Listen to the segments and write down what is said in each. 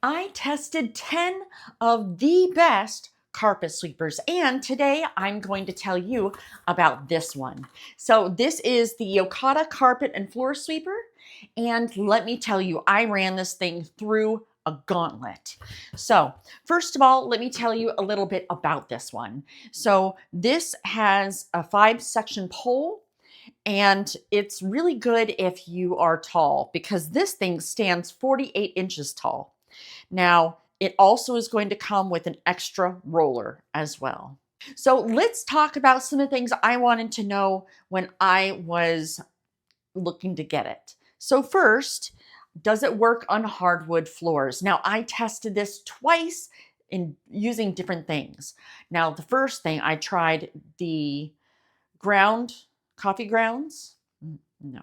I tested 10 of the best carpet sweepers, and today I'm going to tell you about this one. So this is the Yocada carpet and floor sweeper, and let me tell you, I ran this thing through a gauntlet. So first of all, let me tell you a little bit about this one. So this has a 5-section pole, and it's really good if you are tall because this thing stands 48 inches tall. Now, it also is going to come with an extra roller as well. So let's talk about some of the things I wanted to know when I was looking to get it. So first, does it work on hardwood floors? Now, I tested this twice in using different things. Now, the first thing I tried the coffee grounds. No,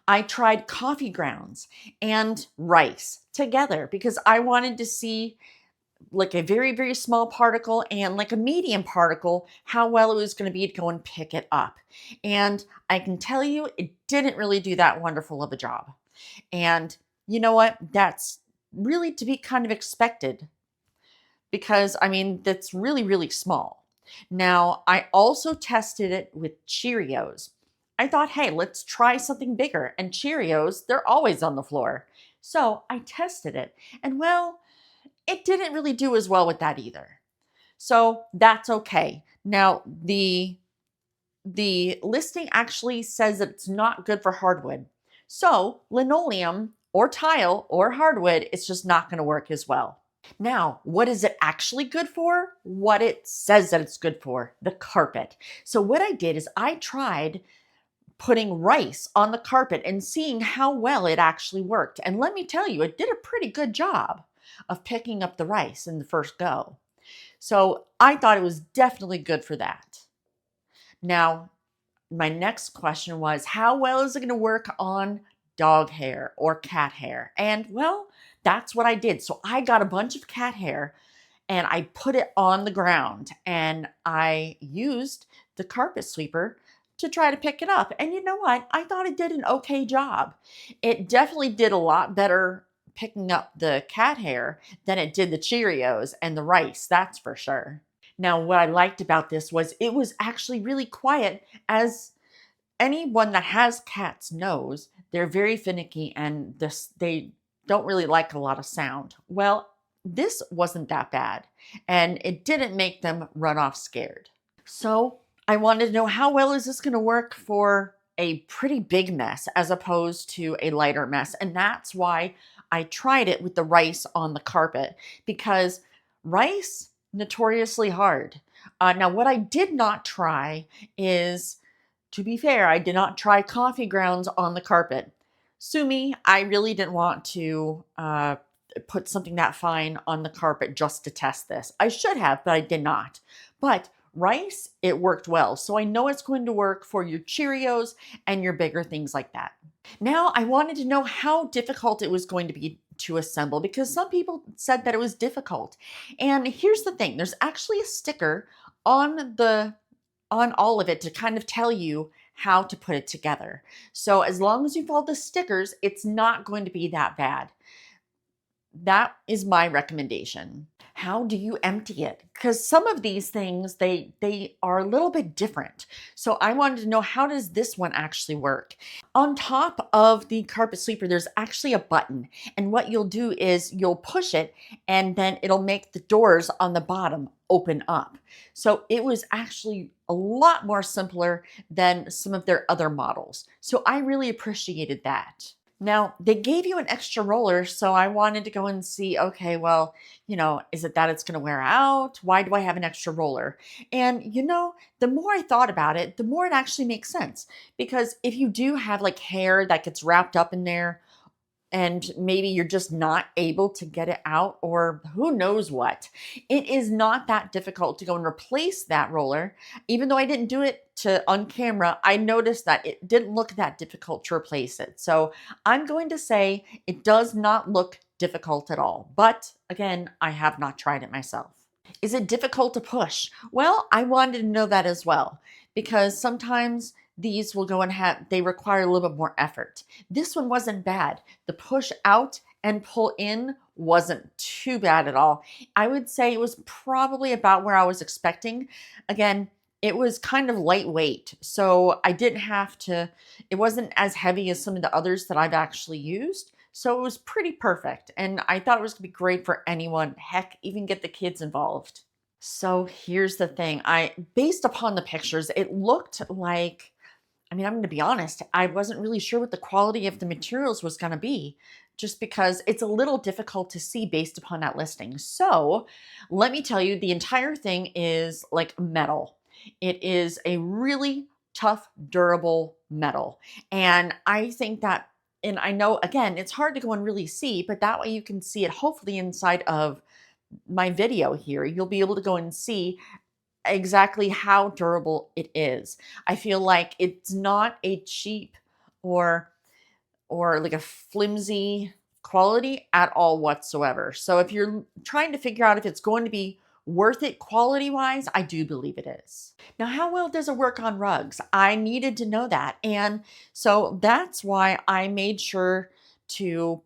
I tried coffee grounds and rice together because I wanted to see like a very, very small particle and like a medium particle, how well it was going to be to go and pick it up. And I can tell you, it didn't really do that wonderful of a job. And you know what? That's really to be kind of expected because I mean, that's really, really small. Now, I also tested it with Cheerios. I thought, hey, let's try something bigger. And Cheerios, they're always on the floor. So I tested it. And well, it didn't really do as well with that either. So that's okay. Now, the listing actually says that it's not good for hardwood. So linoleum or tile or hardwood, it's just not going to work as well. Now, what is it actually good for? What it says that it's good for, the carpet. So what I did is I tried putting rice on the carpet and seeing how well it actually worked. And let me tell you, it did a pretty good job of picking up the rice in the first go. So I thought it was definitely good for that. Now, my next question was, how well is it going to work on dog hair or cat hair? And well, that's what I did. So I got a bunch of cat hair and I put it on the ground and I used the carpet sweeper to try to pick it up. And you know what? I thought it did an okay job. It definitely did a lot better picking up the cat hair than it did the Cheerios and the rice, that's for sure. Now, what I liked about this was it was actually really quiet. As anyone that has cats knows, they're very finicky and they don't really like a lot of sound. Well, this wasn't that bad and it didn't make them run off scared. So I wanted to know, how well is this going to work for a pretty big mess as opposed to a lighter mess? And that's why I tried it with the rice on the carpet, because rice, notoriously hard. Now, what I did not try is, to be fair, I did not try coffee grounds on the carpet. Sue me, I really didn't want to put something that fine on the carpet just to test this. I should have, but I did not. But rice, it worked well. So I know it's going to work for your Cheerios and your bigger things like that. Now I wanted to know how difficult it was going to be to assemble because some people said that it was difficult. And here's the thing, there's actually a sticker on all of it to kind of tell you how to put it together. So as long as you follow the stickers, it's not going to be that bad. That is my recommendation. How do you empty it? Because some of these things, they are a little bit different. So I wanted to know, how does this one actually work? On top of the carpet sweeper, there's actually a button. And what you'll do is you'll push it and then it'll make the doors on the bottom open up. So it was actually a lot more simpler than some of their other models. So I really appreciated that. Now, they gave you an extra roller, so I wanted to go and see, okay, well, is it that it's going to wear out? Why do I have an extra roller? And, the more I thought about it, the more it actually makes sense. Because if you do have like hair that gets wrapped up in there, and maybe you're just not able to get it out, or who knows what, it is not that difficult to go and replace that roller. Even though I didn't do it on camera, I noticed that it didn't look that difficult to replace it. So I'm going to say it does not look difficult at all. But again, I have not tried it myself. Is it difficult to push? Well, I wanted to know that as well, because sometimes these will go and they require a little bit more effort. This one wasn't bad. The push out and pull in wasn't too bad at all. I would say it was probably about where I was expecting. Again, it was kind of lightweight, so I didn't have to, it wasn't as heavy as some of the others that I've actually used. So it was pretty perfect. And I thought it was gonna be great for anyone. Heck, even get the kids involved. So here's the thing. Based upon the pictures, it looked like, I mean, I'm going to be honest, I wasn't really sure what the quality of the materials was going to be just because it's a little difficult to see based upon that listing. So let me tell you, the entire thing is like metal. It is a really tough, durable metal. And I think that, and I know, again, it's hard to go and really see, but that way you can see it hopefully inside of my video here. You'll be able to go and see exactly how durable it is. I feel like it's not a cheap or like a flimsy quality at all whatsoever. So if you're trying to figure out if it's going to be worth it quality wise, I do believe it is. Now, how well does it work on rugs? I needed to know that. And so that's why I made sure to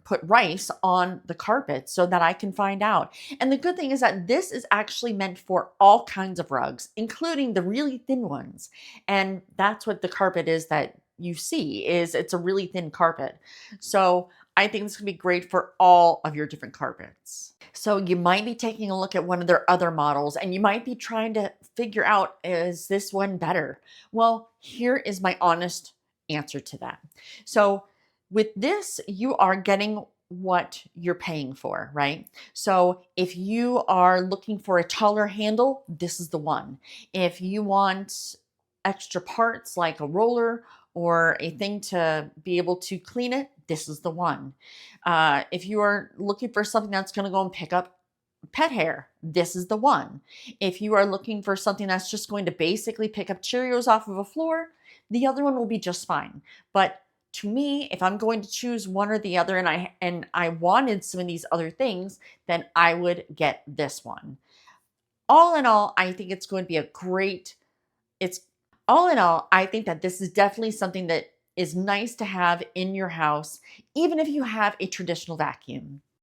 put rice on the carpet so that I can find out. And the good thing is that this is actually meant for all kinds of rugs, including the really thin ones. And that's what the carpet is that you see, is it's a really thin carpet. So I think this can be great for all of your different carpets. So you might be taking a look at one of their other models and you might be trying to figure out, is this one better? Well, here is my honest answer to that. So with this, you are getting what you're paying for, right? So if you are looking for a taller handle, this is the one. If you want extra parts like a roller or a thing to be able to clean it, this is the one. If you are looking for something that's going to go and pick up pet hair, this is the one. If you are looking for something that's just going to basically pick up Cheerios off of a floor, the other one will be just fine. But to me, if I'm going to choose one or the other and I wanted some of these other things, then I would get this one. All in all, I think it's going to be a great, it's all in all, I think that this is definitely something that is nice to have in your house, even if you have a traditional vacuum.